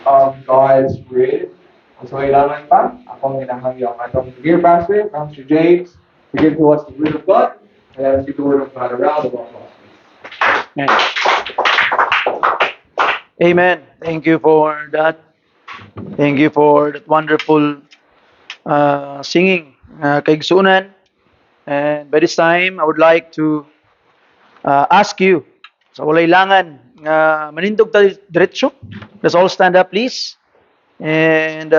of God's Word. So, kailangan pa, akong ginahang yung atong dear pastor, Pastor James, to give to us the Word of God, and let us get the Word of God around the world. Amen. Amen. Thank you for that. Thank you for that wonderful singing, kaigsunan. And by this time, I would like to ask you, sa walay langan, manindog ta diretso. Let's all stand up, please. And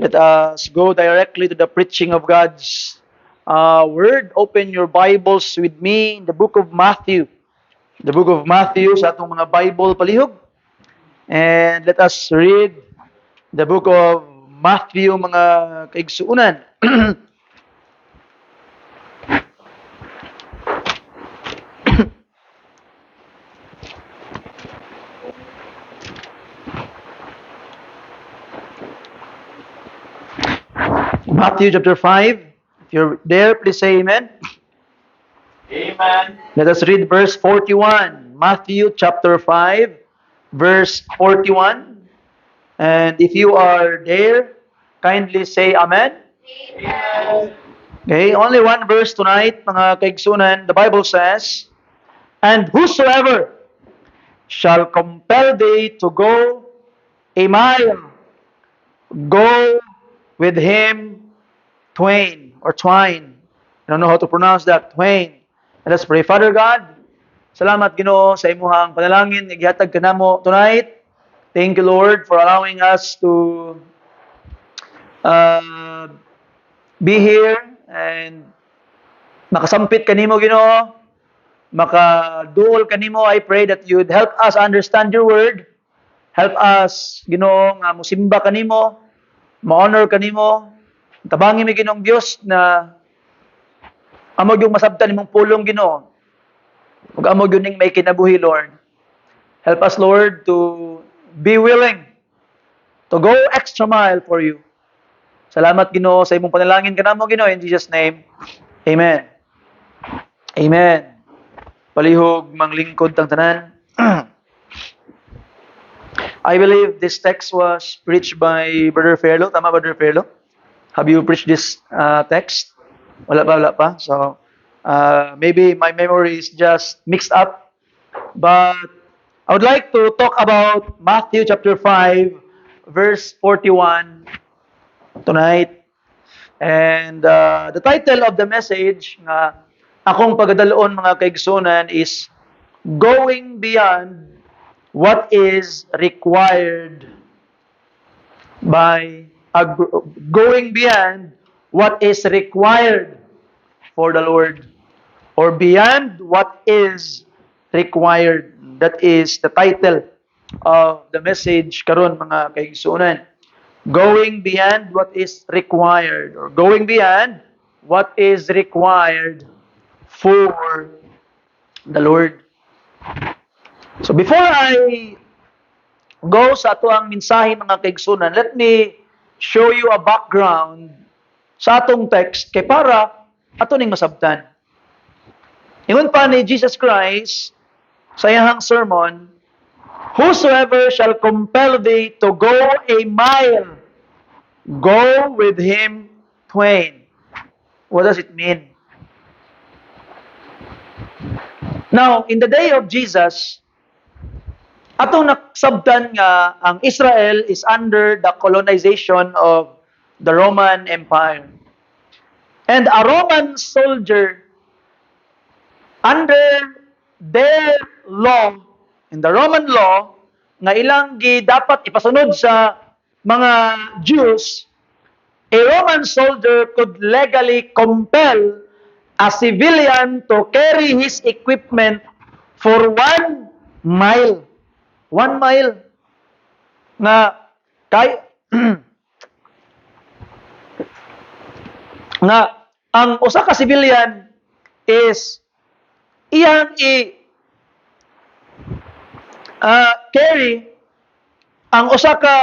let us go directly to the preaching of God's word. Open your Bibles with me in the book of Matthew. The book of Matthew sa atong mga Bible palihog. And let us read the book of Matthew, mga kaigsuunan. Matthew chapter 5. If you're there, please say amen. Amen. Let us read verse 41. Matthew chapter 5, verse 41. And if you are there, kindly say amen. Amen. Okay, only one verse tonight, mga kaigsunan. The Bible says, "And whosoever shall compel thee to go a mile, go with him twain or twine." I don't know how to pronounce that, twain. Let us pray. Father God, salamat Ginoo sa imuhang panalangin nga gihatag kanamo tonight. Thank you Lord for allowing us to uh, be here and makasampit kanimo Ginoo, makaduol kanimo. I pray that you'd help us understand your word. Help us Ginoo nga musimba kanimo, ma-honor kanimo. Tabangi mi Ginoong Dios na amo yung masabtan nimong pulong Ginoo. Ug amo gyud ning may kinabuhi Lord. Help us Lord to be willing to go extra mile for you. Salamat Ginoo sa imong panalangin kanamo Ginoo in Jesus name. Amen. Amen. Palihog manglingkod tang tanan. I believe this text was preached by Brother Ferlo. Tama, Brother Ferlo? Have you preached this text? Wala pa. So, maybe my memory is just mixed up. But I would like to talk about Matthew chapter 5, verse 41 tonight. And the title of the message nga akong pagadaloon mga kaigsunan is Going Beyond What is Required by Going Beyond What is Required for the Lord, or beyond what is required. That is the title of the message karon mga kaigsunan. Going beyond what is required, or going beyond what is required for the Lord. So before I go sa ato ang mensahe mga kaigsunan, let me show you a background sa atong text kay para ato ning masabtan. Ingon pa ni Jesus Christ sa iyang sermon, "Whosoever shall compel thee to go a mile, go with him twain." What does it mean? Now, in the day of Jesus, atong naksabtan nga ang Israel is under the colonization of the Roman Empire. And a Roman soldier, under their law, in the Roman law, nga ilang dapat ipasunod sa mga Jews, a Roman soldier could legally compel a civilian to carry his equipment for 1 mile. 1 mile. Nga, nga, ang usa ka civilian is iyang carry ang usa ka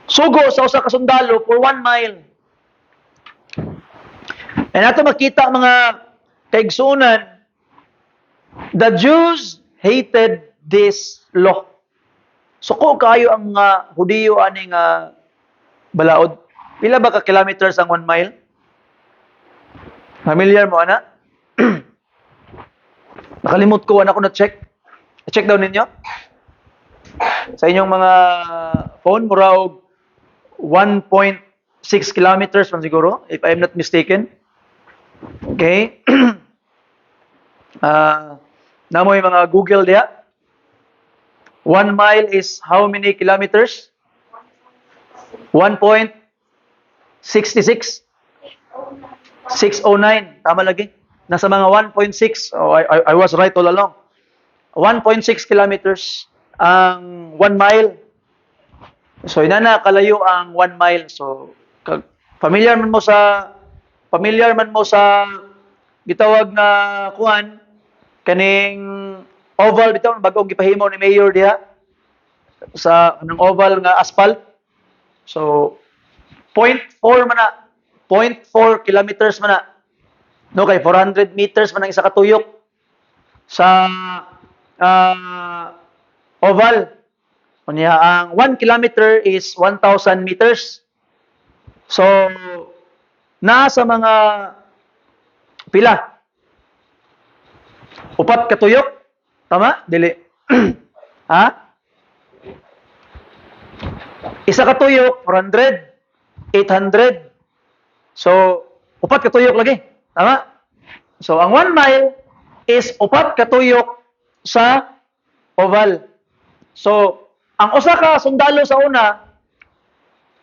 sugo sa usa ka sundalo for 1 mile. And ato makita mga kaigsunan, the Jews hated this law. Suko kayo ang mga Hudiyo ani nga balaod. Pila ba ka kilometers ang 1 mile? Familiar mo ana? Nakalimot ko ana ko na check. Check daw ninyo. Sa inyong mga phone mura og 1.6 kilometers man siguro if I'm not mistaken. Okay? Namoy mga Google diha. 1 mile is how many kilometers? 1.66. 609. Tama lagi. Nasa mga 1.6. Oh, I was right all along. 1.6 kilometers ang 1 mile. So, inana kalayo ang 1 mile. So, familiar man mo sa gitawag na kuan kaning oval bitaw bag-ong gipahimo ni mayor diha sa anong oval nga asphalt. So, 0.4 man na. 0.4 kilometers man na. No, kay 400 meters man ang isa ka tuyok sa oval. Kunya, ang 1 kilometer is 1,000 meters. So, nasa mga pila? 4 ka tuyok? Tama? Dili. Ha? Isa ka tuyok, 400, 800. So, 4 ka tuyok lagi. Tama? So, ang 1 mile is 4 ka tuyok sa oval. So, ang usa ka sundalo sa una,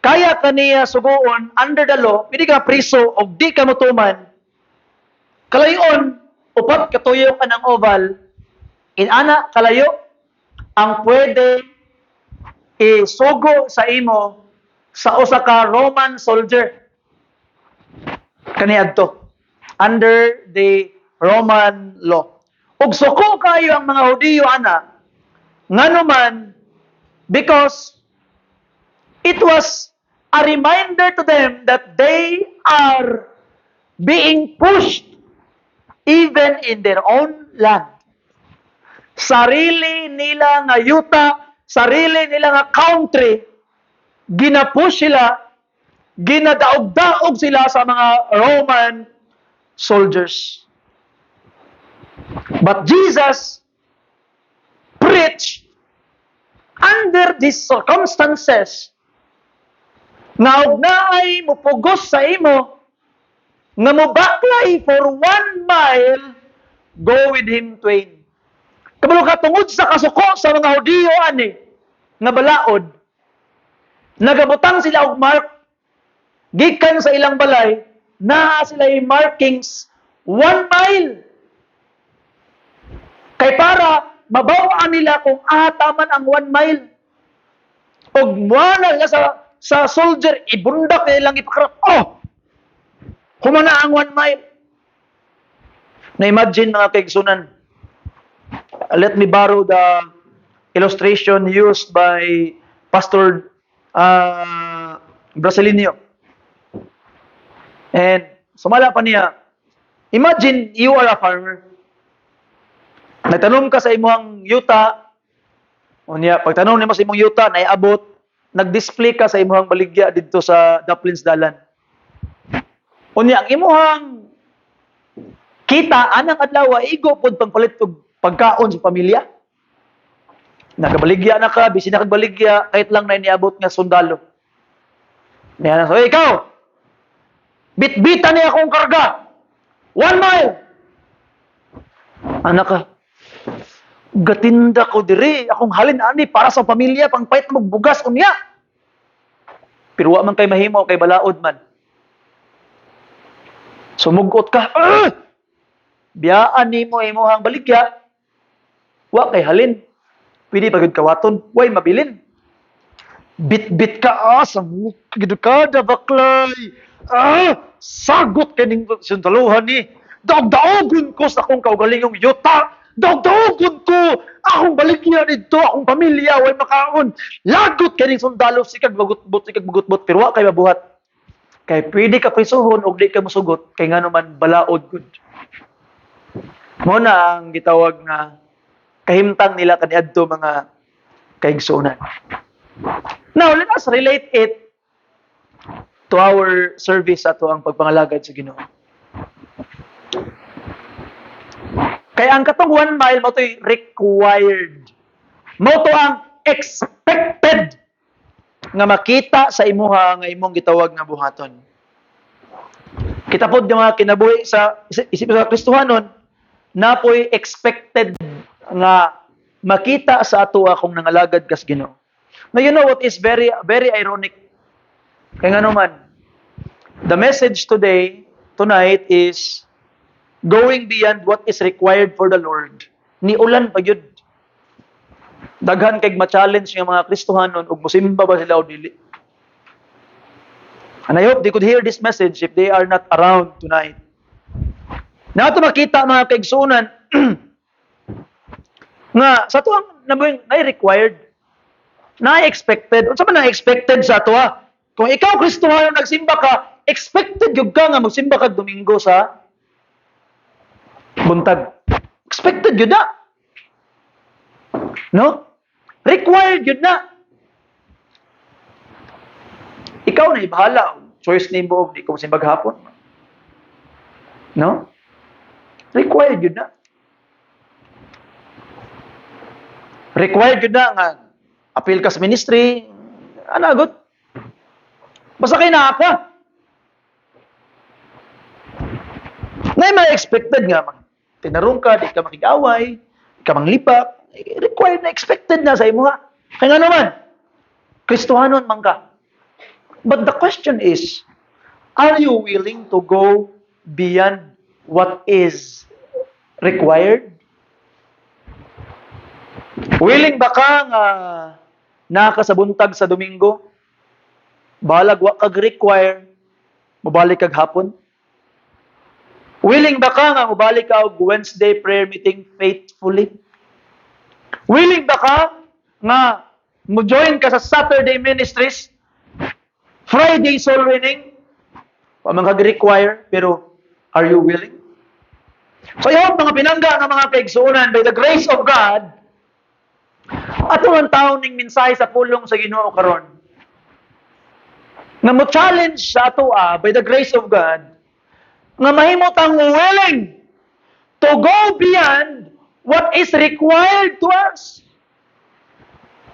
kaya kaniya suguon under the law, pwede ka priso o di ka mutuman, kalayon, 4 ka tuyok ka ng oval, inana kalayo, ang pwede isugo sa imo sa usa ka Roman soldier. Kaniadto under the Roman law. Ug suko kayo ang mga Hudiyo ana nganuman because it was a reminder to them that they are being pushed even in their own land. Sarili nila nga yuta, sarili nila nga country, ginapush sila, ginadaog-daog sila sa mga Roman soldiers. But Jesus preached under these circumstances na og naay mupugos sa imo nga mobaklay for 1 mile, go with him twain. Kabalo ka tungod sa kasuko sa mga Hudiyo ani nga balaod, nagabutang sila og mark gikan sa ilang balay na sila markings 1 mile. Kay para mabawaan nila kung taman ang 1 mile. Og muana nila sa soldier, ibundak nilang ipakarap. Oh! Humana ang 1 mile. Na-imagine mga kaigsunan. Let me borrow the illustration used by Pastor Brasilinio. And sumala pa niya, imagine you are a farmer. Nagtanom ka sa imong yuta, unya pagtanom nimo sa imong yuta naiabot, nag-display ka sa imong baligya didto sa Daplins Dalan. Unya ang imong kita anang adlaw igo pod pangpalit og pagkaon sa pamilya. Nakabaligya na ka, bisin na kagbaligya, kahit lang na iniabot nga sundalo. Niya na, so ikaw, bitbitan niya akong karga. 1 mile. Anak ka, gatinda ko diri, akong halin ani para sa pamilya, pangpait na magbugas unya. Pero wa man kay mahimo, kay balaod man. Sumugot ka, biyaan ni mo imuhang baligya, wa kay halin. Pwede pagod kawaton, way mabilin. Bit-bit ka, sa mukha baklay. Sagot kaning sundaluhan ni. Daog-daogon ko sa akong kaugalingong yuta. Daog-daogon ko. Akong baligya dito, akong pamilya, way makaon. Lagot kaning sundalo, sikag bugot-bugot, pero wa kay mabuhat. Kay pwede ka prisuhon o di ka musugot, kay nga naman balaod good. Mo na ang gitawag na kahimtang nila kaniadto mga kaigsunan. Now, let us relate it to our service ato ang pagpangalagad sa Ginoo. Kaya ang katong 1 mile mo to'y required. Mo to ang expected nga makita sa imuha nga imong gitawag nga buhaton. Kita pod yung mga kinabuhi sa isip sa Kristohanon na po'y expected nga makita sa ato kung nangalagad kas Ginoo. Now you know what is very very ironic? Kaya nga naman, the message tonight is going beyond what is required for the Lord. Ni ulan pa yun. Daghan kay ma-challenge nga mga Kristohanon ug mosimba ba sila o dili. And I hope they could hear this message if they are not around tonight. Na ato makita mga kaigsunan nga sa tuang na required, na expected. Unsa man na expected sa ato? Kung ikaw Kristohanon nagsimba ka, expected gyud ka nga magsimba kag Domingo sa buntag. Expected yun na. No? Required yun na. Ikaw na ibahala. Choice ni mo, di ko simbag hapon. No? Required yun na. Required yun na nga appeal ka sa ministry. Anagot. Basta kayo na ka. Na yung mga expected nga, tinarong ka, di ka makigaway, di ka manglipak, required na expected na sa imo nga. Kaya nga naman, Kristohanon man ka. But the question is, are you willing to go beyond what is required? Willing ba ka nga nakasabuntag sa Domingo? Balag wa kag require, mabalik kag hapon? Willing ba ka nga mubalik ka og Wednesday prayer meeting faithfully? Willing ba ka nga mo-join ka sa Saturday ministries, Friday soul winning? Pa man kag-require, pero are you willing? So yung mga pinangga ng mga kaigsunan, by the grace of God, ato ang taon ning mensahe sa pulong sa Ginoo karon. Nga mo-challenge sa ato by the grace of God, nga mahimot ang willing to go beyond what is required to us.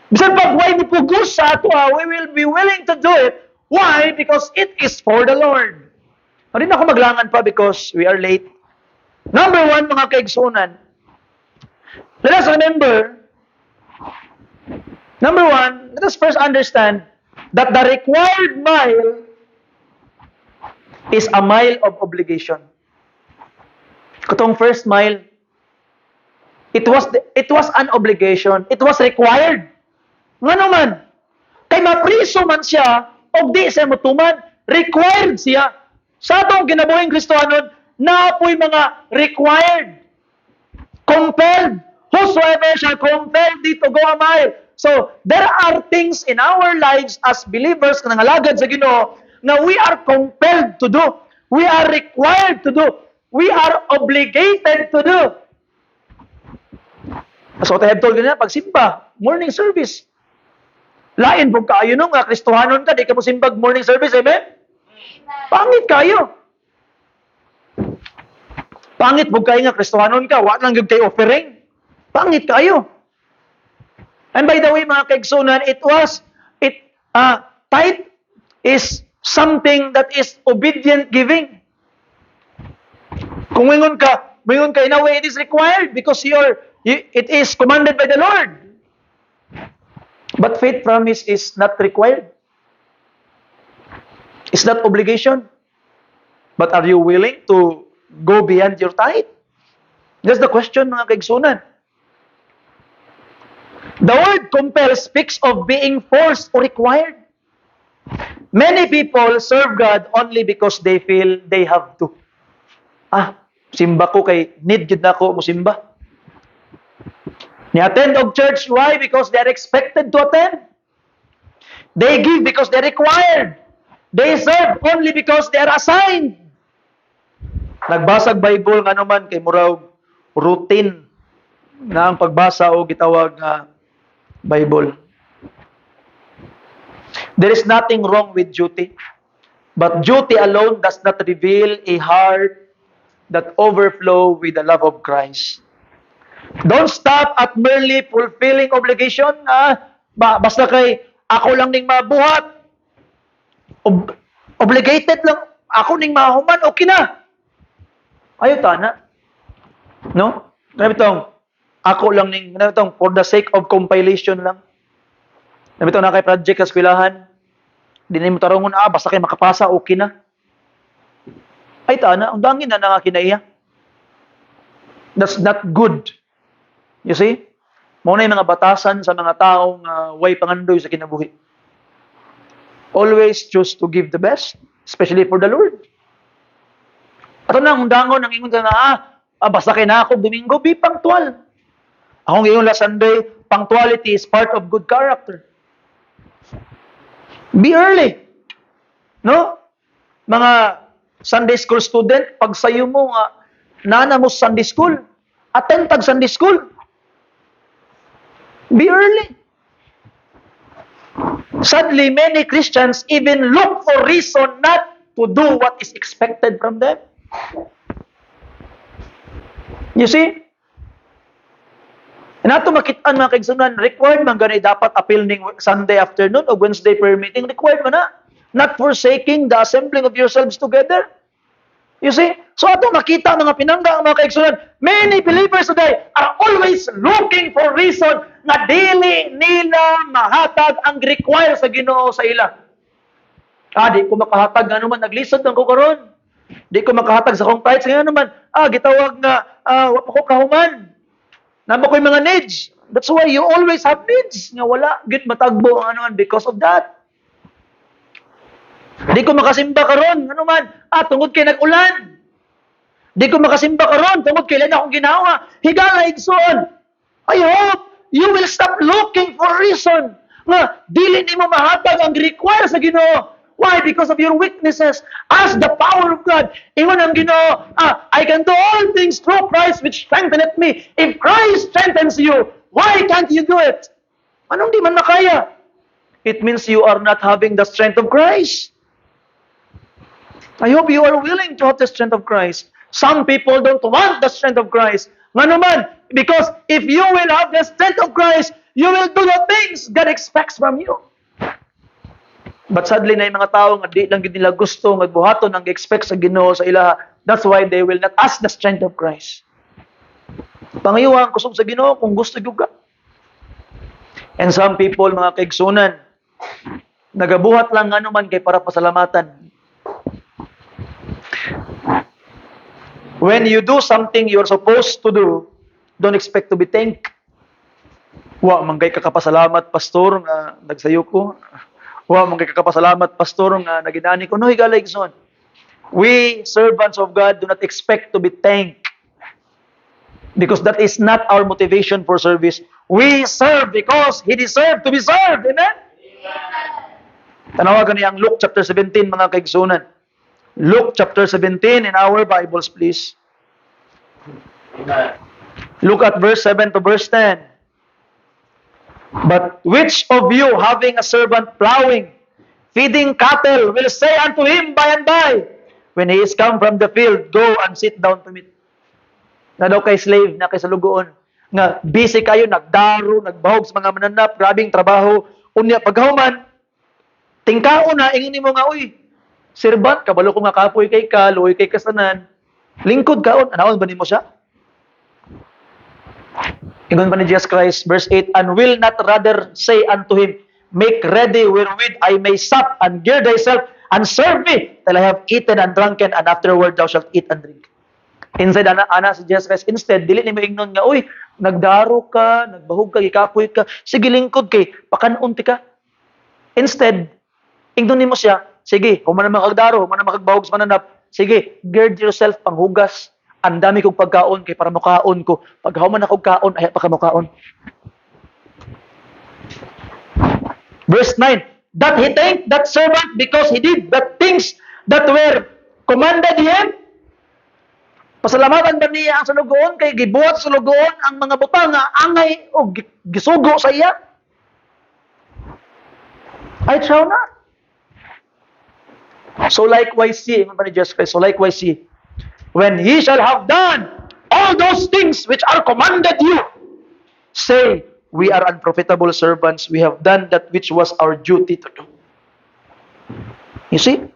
Bisan pag way mipugos sa ato, we will be willing to do it. Why? Because it is for the Lord. Hindi na ako maglangan pa because we are late. Number 1, mga kaigsunan. Let us remember, number 1, let us first understand that the required mile is a mile of obligation. Katong first mile, it was an obligation. It was required. Nga naman, kay mapriso man siya, o di siya mutuman, required siya. Sa atong ginabuhing Kristohanon, na po'y mga required. Compelled. Whosoever shall compel thee to go a mile. So, there are things in our lives as believers na nangalagad sa Ginoo na we are compelled to do. We are required to do. We are obligated to do. So, what I have told you na, pagsimba, morning service. Lain po kayo nung Kristohanon ka, di ka mo simbag morning service, amen? Pangit kayo. Pangit po kayo nga, Kristohanon ka, wala lang yung kayo offering. Pangit kayo. And by the way, mga kaigsunan, tithe is something that is obedient giving. Kung mingon ka, in a way, it is required because it is commanded by the Lord. But faith promise is not required. It's not obligation. But are you willing to go beyond your tithe? That's the question, mga kaigsunan. The word compel speaks of being forced or required. Many people serve God only because they feel they have to. Simba ko kay need jud nako mo simba. Ni-attend og church, why? Because they're expected to attend. They give because they're required. They serve only because they're assigned. Nagbasag Bible nga naman kay murag routine na ang pagbasa o gitawag nga Bible. There is nothing wrong with duty, but duty alone does not reveal a heart that overflow with the love of Christ. Don't stop at merely fulfilling obligation. Basta kay ako lang ning mabuhat. Obligated lang ako ning mahuman, okay na. Ayaw tana. No? Kaya itong, ako lang ning, itong, for the sake of compilation lang. Kaya itong na kay project sa eskwelahan, di na mo tarungon, basta kay makapasa, okay na. Ay tana, ang dangin na nga kinaiya. That's not good. You see? Muna yung mga batasan sa mga taong way pangandoy sa kinabuhi. Always choose to give the best, especially for the Lord. Ato na, undangon, ang ingon ka na, basta kay na ako, Domingo, be punctual. Ako ngayon last Sunday, punctuality is part of good character. Be early. No? Mga Sunday school student, pag sayo mo nga, nana mo Sunday school, attend tag Sunday school. Be early. Sadly, many Christians even look for reason not to do what is expected from them. You see? Nato makitaan mga kaigsunan, required man ganay dapat appeal ning Sunday afternoon o Wednesday prayer meeting, required man na. Not forsaking the assembling of yourselves together. You see? So ato makita mga pinangga mga kaigsunan, many believers today are always looking for reason na dili nila mahatag ang require sa Ginoo sa ila. Di ko makahatag nga naman, naglisod ng ko karon. Di ko makahatag sa kong tithes nga naman. Gitawag nga, wa pa ko kahuman. Namo ko'y mga needs. That's why you always have needs. Nga wala, git matagbo ang anuman because of that. Di ko makasimba karon, ano man, tungod kay nag-ulan. Di ko makasimba karon, tungod kay lan akong ginawa. Higala igsoon. I hope you will stop looking for reason nga dili nimo mahatag ang require sa Ginoo. Why? Because of your weaknesses. Ask the power of God. Ingon ang Ginoo, I can do all things through Christ which strengtheneth me. If Christ strengthens you, why can't you do it? Anong di man makaya? It means you are not having the strength of Christ. I hope you are willing to have the strength of Christ. Some people don't want the strength of Christ. Nga naman, because if you will have the strength of Christ, you will do the things God expects from you. But sadly na yung mga tao nga di lang gid nila gusto nga buhaton ang expect sa Ginoo sa ilaha. That's why they will not ask the strength of Christ. Pangayuhan kusog sa Ginoo kung gusto gyud ka. And some people mga kaigsunan nagabuhat lang ano man kay para pasalamatan. When you do something you're supposed to do, don't expect to be thanked. Wa man kay kakapasalamat pastor nga nagsayo ko. Wa man kay kakapasalamat pastor nga naginani ko. No higala igsoon. We servants of God do not expect to be thanked. Because that is not our motivation for service. We serve because He deserved to be served. Amen? Tanawagan niya ang Luke chapter 17 mga kaigsunan. Luke chapter 17 in our Bibles, please. Look at verse 7 to verse 10. But which of you having a servant plowing, feeding cattle, will say unto him by and by, when he is come from the field, go and sit down to meat? Na daw kay slave, na kay salugoon, nga busy kayo, nagdaro, nagbahog sa mga mananap, grabing trabaho, unya paghuman, tingkao na, ingin mo nga, uy, servant, kabalo ko nga kapoy kay ka, luoy kay kasanan, lingkod kaon, anaon ba nimo siya? Ingon pa ni Jesus Christ, verse 8, and will not rather say unto him, make ready wherewith I may sup, and gird thyself, and serve me, till I have eaten and drunken, and afterward thou shalt eat and drink. Inside, ana si Jesus Christ, instead, dili ni mo ingnon nga, uy, nagdaro ka, nagbahog ka, ikapoy ka, sige lingkod kay, pakanon ti ka. Instead, ingnon ni mo siya, sige, kung man makagdaro, kung man makagbahog sa mananap, sige, gird yourself, panghugas. Ang dami kong pagkaon, kay para makaon ko. Pag human akong kaon, ay pa ka makaon. Verse 9, that he thanked that servant because he did the things that were commanded him. Pasalamatan ba niya ang salugoon, kay gibuhat sa salugoon ang mga butang nga angay o gisugo sa iya? I shall not. So likewise ye, Jesus Christ, so likewise ye, when ye shall have done all those things which are commanded you, say, we are unprofitable servants, we have done that which was our duty to do. You see?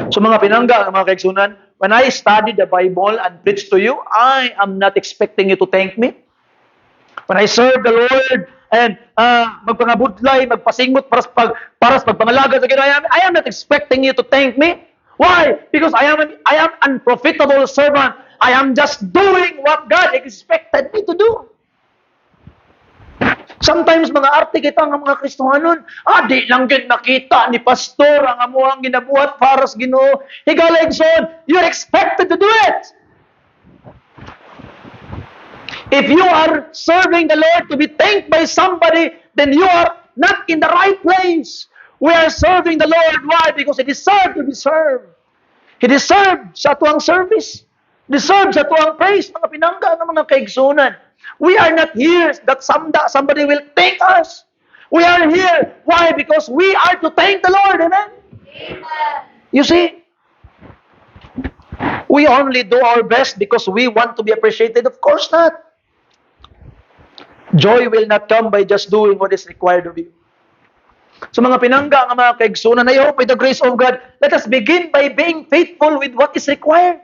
So mga pinangga, mga kaigsunan, when I study the Bible and preach to you, I am not expecting you to thank me. When I serve the Lord and magpangabudlay, magpasingot para sa pagpangalaga sa Ginoo, I am not expecting you to thank me. Why? Because I am unprofitable servant. I am just doing what God expected me to do. Sometimes mga arte kita nga mga Kristohanon, di lang gid nakita ni pastor ang amuang ginabuhat para sa Ginoo. Higala igsoon, you're expected to do it. If you are serving the Lord to be thanked by somebody, then you are not in the right place. We are serving the Lord. Why? Because He deserves to be served. He deserves sa tuang service. Deserves sa tuang praise. Mga pinangga ng mga kaigsunan. We are not here that somebody will thank us. We are here. Why? Because we are to thank the Lord. Amen? Amen. You see? We only do our best because we want to be appreciated. Of course not. Joy will not come by just doing what is required of you. So mga pinangga ng mga kaigsunan, I hope by the grace of God, let us begin by being faithful with what is required.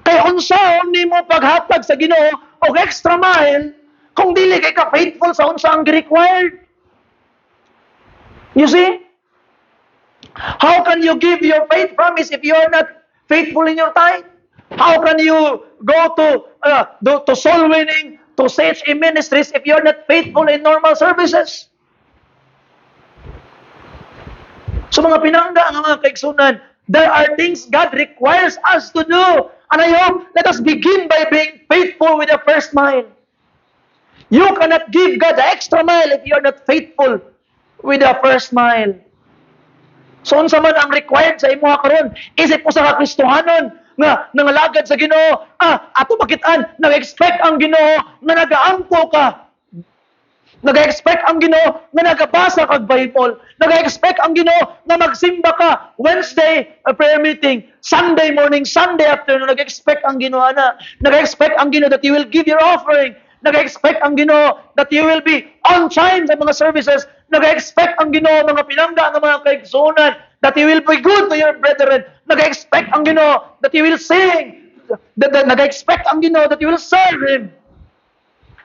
Kaya unsaon nimo paghatag sa Ginoo og extra mile kung dili kay ka faithful sa unsa ang required. You see? How can you give your faith promise if you are not faithful in your tithe? How can you go to soul winning, to CHE ministries if you are not faithful in normal services? So mga pinangga ang mga kaigsunan, there are things God requires us to do. And I hope, let us begin by being faithful with the first mile. You cannot give God the extra mile if you are not faithful with the first mile. So unsa man ang required sa imo karon? Isip mo sa Kristohanon nga nangalagad sa Ginoo, ato makitaan, nag-expect ang Ginoo nga nagaangko ka. Nag-expect ang Ginoo nga nagabasa kag Bible. Nag-expect ang Ginoo nga magsimba ka Wednesday prayer meeting, Sunday morning, Sunday afternoon. Nag-expect ang Ginoo na. Nag-expect ang Ginoo that you will give your offering. Nag-expect ang Ginoo that you will be on time sa mga services. Nag-expect ang Ginoo mga pinangga ng mga kaigsunan that you will be good to your brethren. Nag-expect ang Ginoo that you will sing. Nag-expect ang Ginoo that you will serve Him.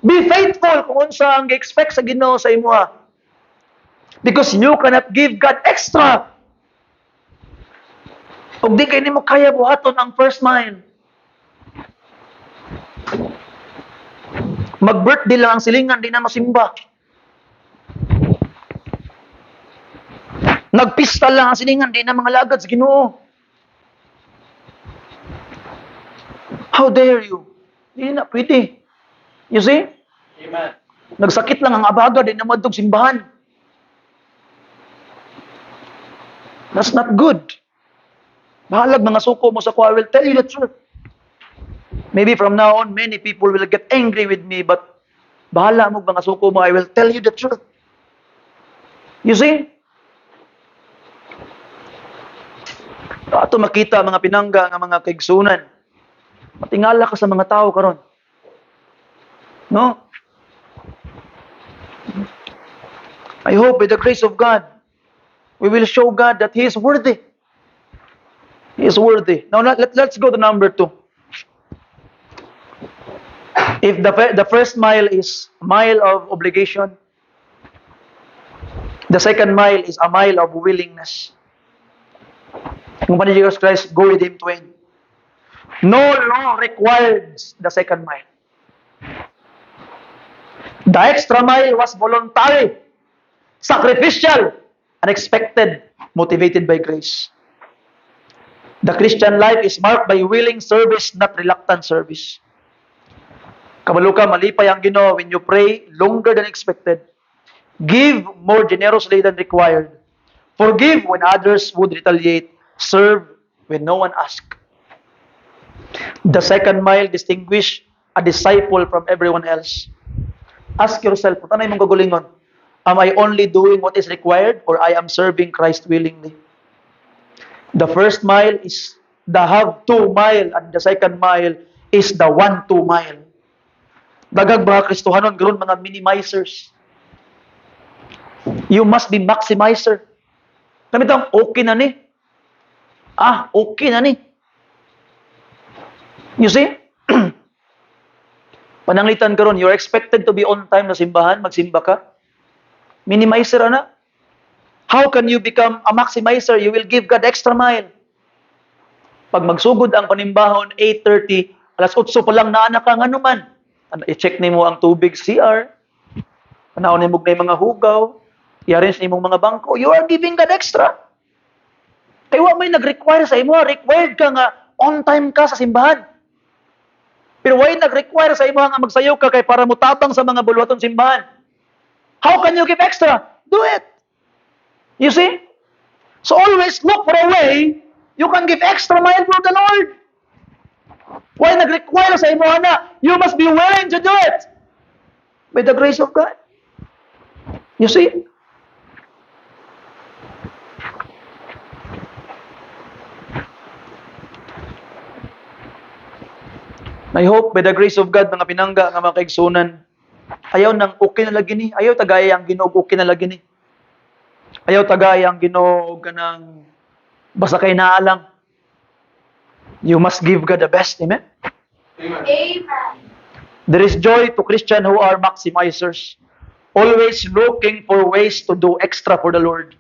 Be faithful kung unsa ang gi-expect sa Ginoo sa imo. Because you cannot give God extra. Ug di kay nimo kaya buhaton ang first mile. Mag-birthday lang ang silingan, di na masimba. Nagpista lang ang silingan, di na mga lagad sa Ginoo. How dare you? Di na pwede. You see? Amen. Nagsakit lang ang abaga, di na madtog simbahan. That's not good. Bahalag mga suko mo sa ko, I will tell you the truth. Maybe from now on, many people will get angry with me, but bahala mo mga suko mo, I will tell you the truth. You see? Ato makita mga pinangga ng mga kaigsunan. Matingala ka sa mga tao karon. No? I hope by the grace of God, we will show God that He is worthy. He is worthy. Now let's go to number 2. If the first mile is a mile of obligation, the second mile is a mile of willingness. Kung pa ni Jesus Christ, go with Him twain. No law requires the second mile. The extra mile was voluntary, sacrificial, unexpected, motivated by grace. The Christian life is marked by willing service, not reluctant service. Kabalo ka, malipay ang Ginoo when you pray longer than expected. Give more generously than required. Forgive when others would retaliate. Serve when no one asks. The second mile distinguish a disciple from everyone else. Ask yourself, tanay mong kagulingon, Am I only doing what is required or I am serving Christ willingly? The first mile is the have to mile and the second mile is the 1-2 mile. Dagag mga Kristohanon gron mga minimizers. You must be maximizer. Kami tang okay na ni. Okay na ni. You see? Pananglitan karon, you're expected to be on time na simbahan, magsimba ka. Minimizer na. How can you become a maximizer? You will give God extra mile. Pag magsugod ang panimbahon, 8:30, alas 8 pa lang naanak ka nga naman. I-check nimo ang tubig CR. Panahon nimo na yung mga hugaw. I-arrange nimo mga bangko. You are giving God extra. Kaya wa may nag-require sa imo. Required ka nga on time ka sa simbahan. Pero why nag-require sa imo nga magsayaw ka kay para mutabang sa mga bulwaton simbahan? How can you give extra? Do it. You see? So always look for a way you can give extra mile for the Lord. Why nag-require sa imo na? You must be willing to do it. By the grace of God. You see? I hope by the grace of God, mga pinangga, nga mga kaigsunan, ayaw nang okay na lagi ni. Ayaw tagaya ang Ginoo okay na lagi ni. Ayaw tagaya ang Ginoo kanang basta kay naalang. You must give God the best. Amen? Amen. There is joy to Christians who are maximizers. Always looking for ways to do extra for the Lord.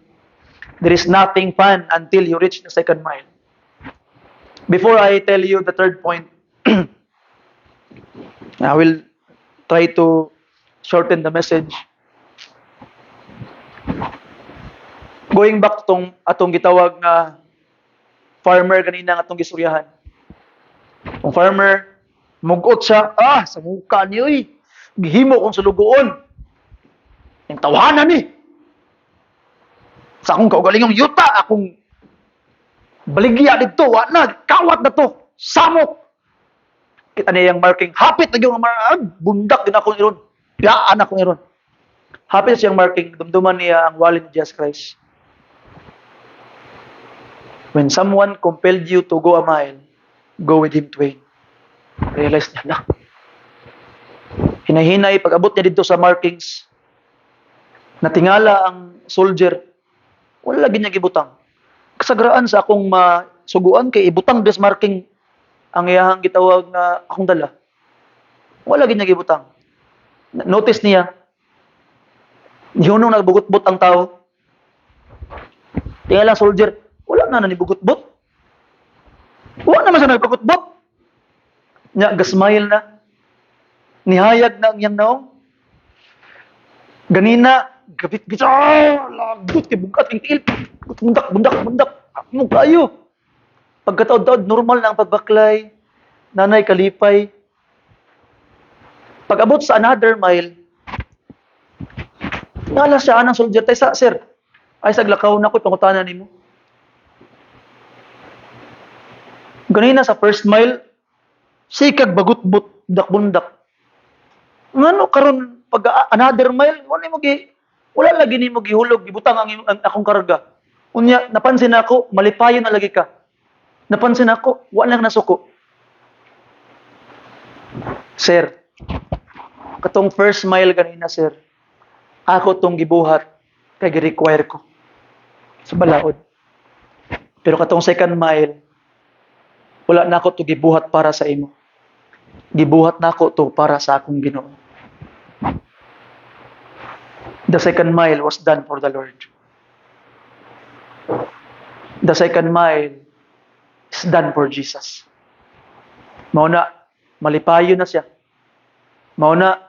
There is nothing fun until you reach the second mile. Before I tell you the third point, I will try to shorten the message. Going back to atong gitawag nga farmer kanina nga atong gisuryahan. Kung farmer, mugot siya, sa mukha niyo gihimo kong sulugoon. Yung tawanan ni. Sa akong kaugalingong yuta, akong baligya dito, kawat na to, samok. Kita niya yung marking, hapit na yung bundak din ako niron. Piyaan ako niron. Hapit siyang marking, dumduman niya ang wallet ni Jesus Christ. When someone compelled you to go a mile, go with him twain. Realize niya, hinahinay, pag-abot niya dito sa markings, natingala ang soldier, wala lagi niya gibutang. Kasagraan sa akong masuguan kay ibutang des marking ang iyahang gitawag na akong dala. Wala lagi niya gibutang. Notice niya, yun nung nagbugot-bot ang tao, tingala soldier, wala na nibugot-bot. Wala naman siya nagbugot-bot. Nya, gasmile na. Nihayag na ang iyang naong. Ganina, gabit-bit, lagot kay bugat, king tiil. Bundak. Ano kayo? Pagkataod-taod, normal na ang pagbaklay. Nanay, kalipay. Pag-abot sa another mile, nala siya anang soldier. Tayo sir, ay saglakaw na ko, pangutanan ni mo. Ganina sa first mile, sikag bagut-but, bundak. Ngano karon pag another mile, wala lagi ni mo gihulog, gibutang ang akong karga. Unya, napansin ako, malipayon na lagi ka. Napansin ako, wala nang nasuko. Sir, katong first mile kanina, sir, ako tong gibuhat, kay gi-require ko. Sa balaod. Pero katong second mile, wala na ako to gibuhat para sa imo. Gibuhat na ako to para sa akong Ginoo. The second mile was done for the Lord. The second mile is done for Jesus. Mauna, malipayo na siya. Mauna,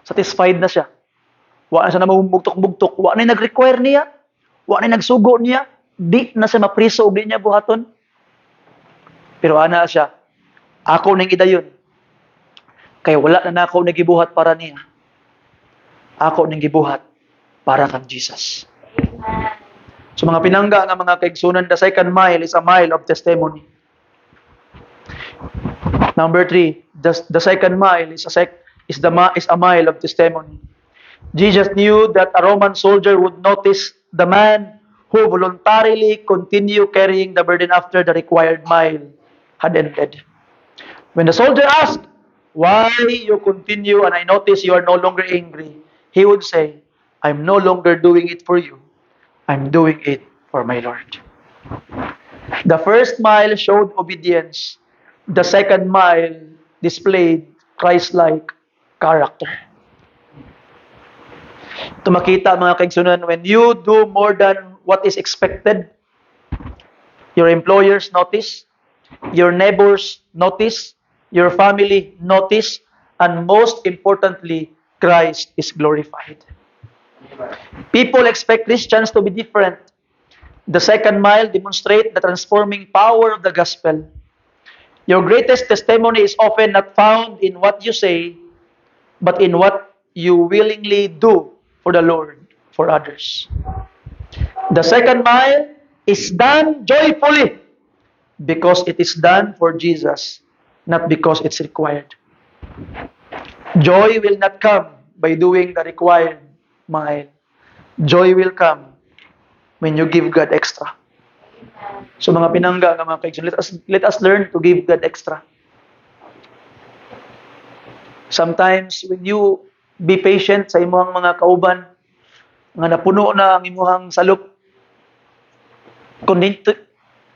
satisfied na siya. Wa na siya na mabugtok-bugtok. Wa na nag-require niya. Wa na nagsugo niya. Di na siya mapriso o di niya buhaton. Pero ana siya, ako ning idayon. Kaya wala na ako nagibuhat para niya. Ako ning gibuhat para kang Jesus. So mga pinangga nga mga kaigsunan, the second mile is a mile of testimony. Number 3, the second mile is a mile of testimony. Jesus knew that a Roman soldier would notice the man who voluntarily continued carrying the burden after the required mile had ended. When the soldier asked, "Why you continue and I notice you are no longer angry?" he would say, "I'm no longer doing it for you. I'm doing it for my Lord." The first mile showed obedience. The second mile displayed Christ-like character. Tumakita mga kaigsunan, when you do more than what is expected, your employers notice, your neighbors notice, your family notice, and most importantly, Christ is glorified. People expect Christians to be different. The second mile demonstrates the transforming power of the gospel. Your greatest testimony is often not found in what you say, but in what you willingly do for the Lord, for others. The second mile is done joyfully because it is done for Jesus, not because it's required. Joy will not come by doing the required mile. Joy will come when you give God extra. So mga pinangga nga mga kaibigan, let us learn to give God extra. Sometimes when you be patient sa imong mga kauban nga napuno na ang imong salop,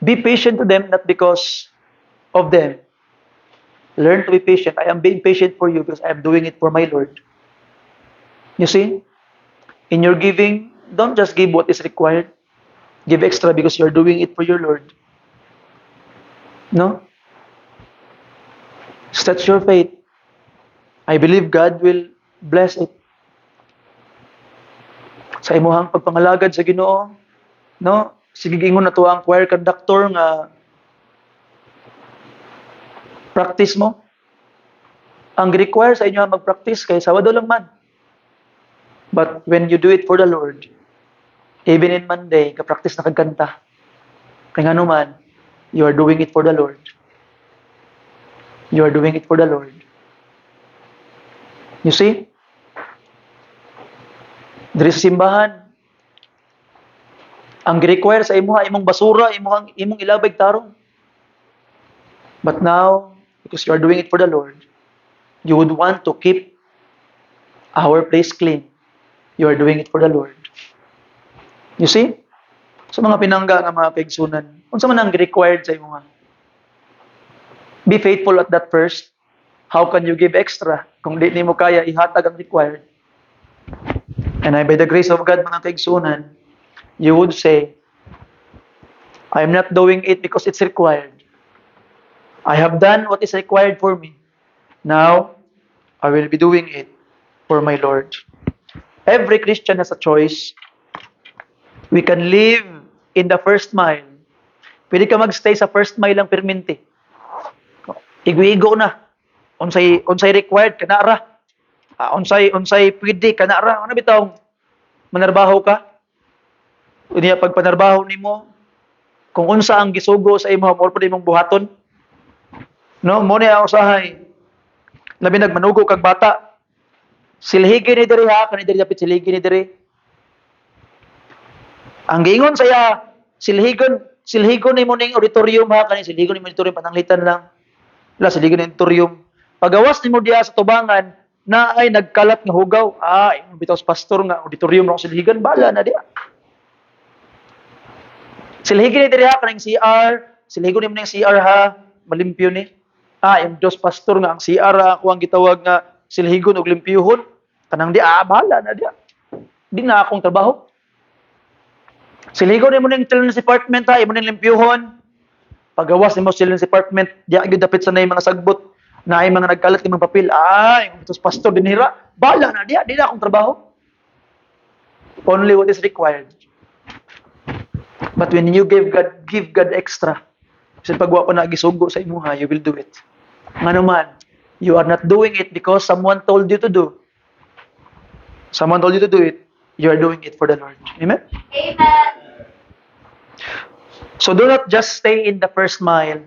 be patient to them not because of them. Learn to be patient. I am being patient for you because I am doing it for my Lord. You see? In your giving, don't just give what is required. Give extra because you're doing it for your Lord. No? That's your faith. I believe God will bless it. Sa imuhang pagpangalagad sa Ginoo, no? Sige gingon na to ang choir conductor nga practice mo. Ang require sa inyo mag-practice kay Sabado lang man. But when you do it for the Lord, even in Monday, ka-practice na kagkanta. Kaya nga naman, you are doing it for the Lord. You are doing it for the Lord. You see? Diri sa simbahan, ang gi-require sa imong basura, imong ilabay tarong. But now, because you are doing it for the Lord, you would want to keep our place clean. You are doing it for the Lord. You see? Sa mga pinangga nga mga kaigsunan, unsa man ang required sa imo nga? Be faithful at that first. How can you give extra kung di nimo kaya ihatag ang required? And by the grace of God, mga kaigsunan, you would say, I am not doing it because it's required. I have done what is required for me. Now, I will be doing it for my Lord. Every Christian has a choice. We can live in the first mile. Pwede ka magstay sa first mile lang perminti. Igo-igo na. Unsay required kanara. Unsay pwede kanara. Ano bitaw? Manarbaho ka? Unya pag panarbaho nimo, kung unsa ang gisugo sa imo mo pud imong buhaton. No, mo ni ang usahay. Labi nagmanugo kag bata. Silhigi ni diri ha, kani diri dapat silhigi ni diri. Ang giingon saya, silhigon ni mo ning auditorium ha, kani silhigon ni mo auditorium pananglitan lang. La silhigon ni auditorium. Pagawas nimo diha sa tubangan na ay nagkalat nga hugaw. Imong bitaw pastor nga auditorium ra silhigan bala na diha. Silhigin ni diri ha kanang CR, silhigon ni mo ning CR ha, malimpyo ni. Yung Diyos pastor nga ang CR ako ang gitawag nga silhigon og limpyuhon. Kanang di bahala na diha. Di na akong trabaho. Silhigon ni mo ning children's department ha, imo ning limpyuhon. Pagawas nimo sa children's department, di gyud dapit sa nay mga sagbot na ay mga nagkalat ng mga papel. Yung Diyos pastor dinhira, bahala na diha, di na akong trabaho. Only what is required. But when you give God extra. Kasi pagwa pa na gisugo sa imuha, you will do it. Nga naman, you are not doing it because someone told you to do. Someone told you to do it, you are doing it for the Lord. Amen? Amen. So do not just stay in the first mile,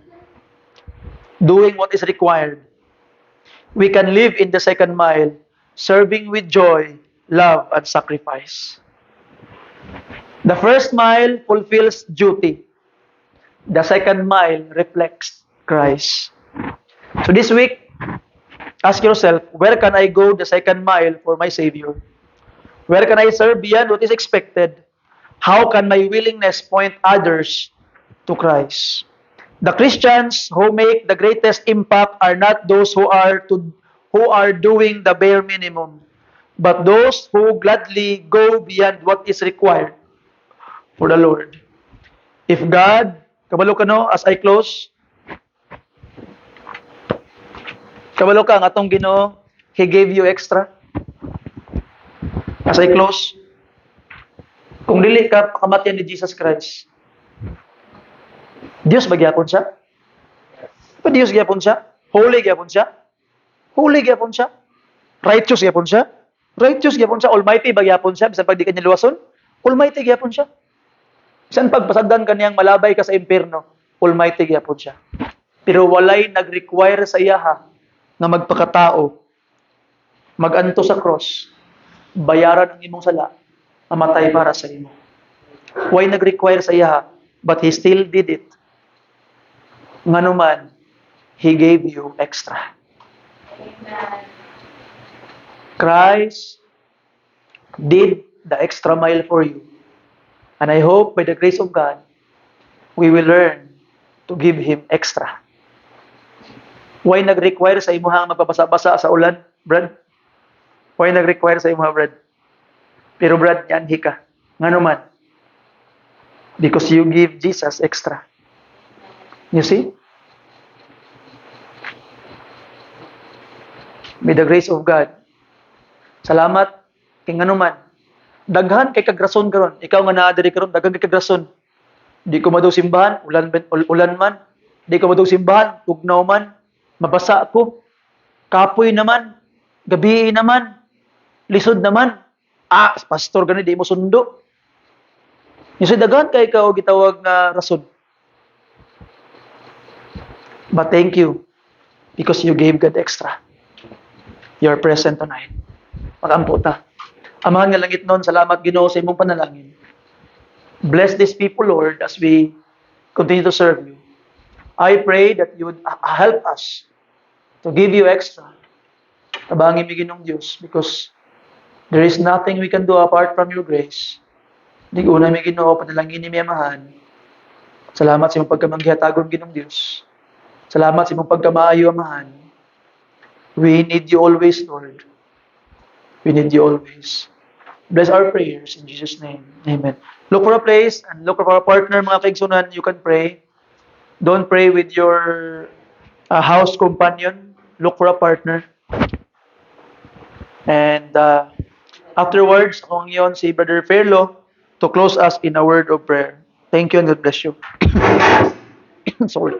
doing what is required. We can live in the second mile, serving with joy, love, and sacrifice. The first mile fulfills duty. The second mile reflects Christ. So this week, ask yourself, where can I go the second mile for my Savior? Where can I serve beyond what is expected? How can my willingness point others to Christ? The Christians who make the greatest impact are not those who are doing the bare minimum, but those who gladly go beyond what is required for the Lord. If God, kabalo ka no, as I close, kabalo ka ang atong Ginoo, He gave you extra. As I close, kung dili ka pakamatyan ni Jesus Christ, Dios ba gyapon siya? Pa Dios gyapon siya? Holy gyapon siya? Holy gyapon siya? Righteous gyapon siya? Righteous gyapon siya? Almighty ba gyapon siya? Bisan pag di kanya luwason? Almighty gyapon siya. Bisan pag pasagdan kaniyang malabay ka sa impierno, Almighty gyapon siya. Pero walay nag-require sa iya nga magpakatao, maganto sa cross, bayaran ang imong sala, mamatay para sa imo. Why nag-require sa iya, but He still did it. Nganuman, He gave you extra. Christ did the extra mile for you. And I hope by the grace of God, we will learn to give Him extra. Why nag-require sa imuhang magpabasa-basa sa ulan, Brad? Why nag-require sa imuha, Brad? Pero Brad, yanhi ka. Nganuman, because you give Jesus extra. You see? May the grace of God. Salamat kay nganuman. Daghan kay kagrason karon. Ikaw nga naa diri karon, daghan kay kagrason. Di ko madaw simbahan, ulan man. Di ko madaw simbahan, tugnaw man. Mabasa ako. Kapoy naman. Gabi naman. Lisod naman. Pastor gani di mo sundo. Yung daghan kay ikaw gitawag nga rason. But thank you because you gave God extra. You're present tonight. Magampo ta. Amahan nga langit nun, salamat Ginoo sa imong panalangin. Bless these people, Lord, as we continue to serve you. I pray that you would help us to give you extra. Tabangin mi Ginoong Diyos because there is nothing we can do apart from your grace. Di ko na mi Ginoo, panalangin ni mi amahan. Salamat sa imong pagkamanggihatagom Ginoong Diyos. Salamat sa imong pagkamaayo amahan. We need you always, Lord. We need you always. Bless our prayers in Jesus' name. Amen. Look for a place and look for a partner, mga kaigsunan. You can pray. Don't pray with your house companion. Look for a partner. And afterwards, akong yon si Brother Fairlo to close us in a word of prayer. Thank you and God bless you. Sorry.